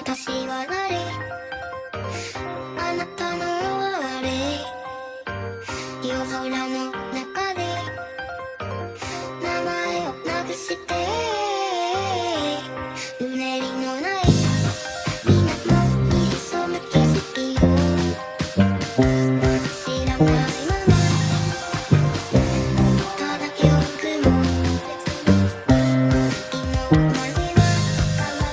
私は誰？あなたのあれ。夜空の中で名前をなくしてうねりのない水面に潜む景色を知らないままただ記憶も今までは変わ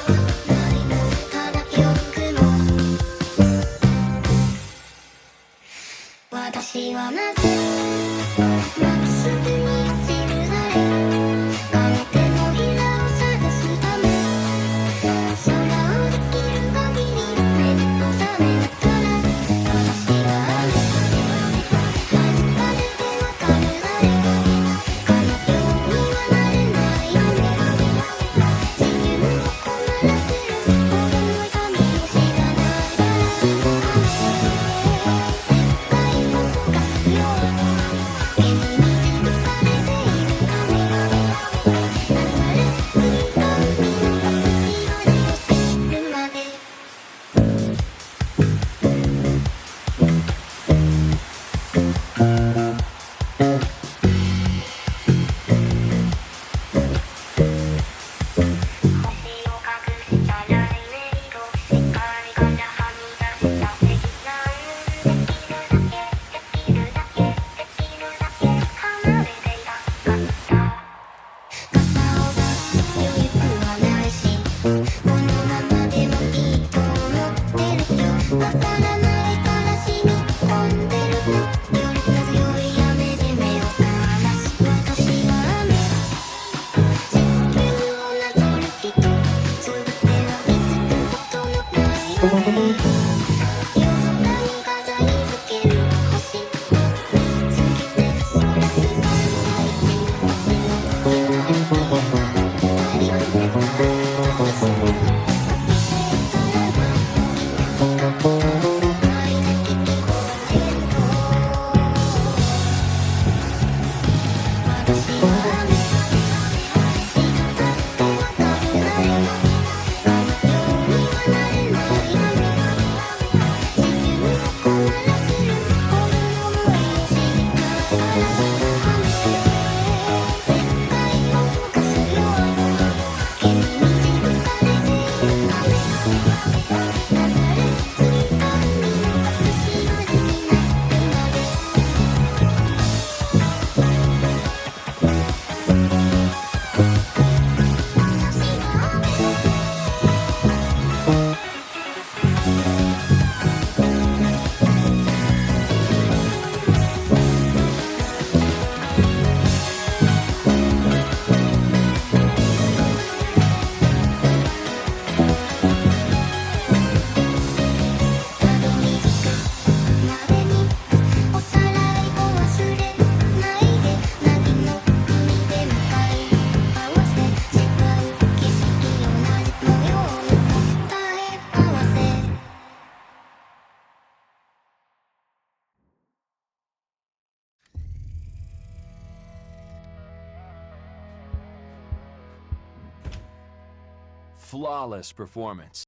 らないただ記憶も私はなぜまっすぐに落ちる誰かの手のひらを探すため空をできる限り目を覚めながら私は雨弾かれてわかる誰かのようにはなれないよね自由を困らせるほどの痛みを知らないから世界を動かすよ手に導かれている雨流れ着いた海の星まで寄せるまで星を隠した雷鳴と世界からはみ出した敵なんできるだけ離れていたかった傘を出す余裕はないしこのままでもいいと思ってるよわからないから染み込んでるの夜の強い雨で目を覚ます私は雨地球をなぞる人全ては気づくことのない雨夜空に飾り付ける星をつけて空に舞う大地星をつけたい二人は触れた旅する秋へったらばみんなが世界で聞き込んでると私は雨滴ってわかる誰あのようにはなれない雨自由を困らせるほどの想いを知りたいから雨世界を動かすよ手に導かれている雨流れ着いた海の星までになるまで私はたどり着くまでにおさらいを忘れないで凪の海で向かい合わせ違う景色同じ模様の答え合わせFlawless performance.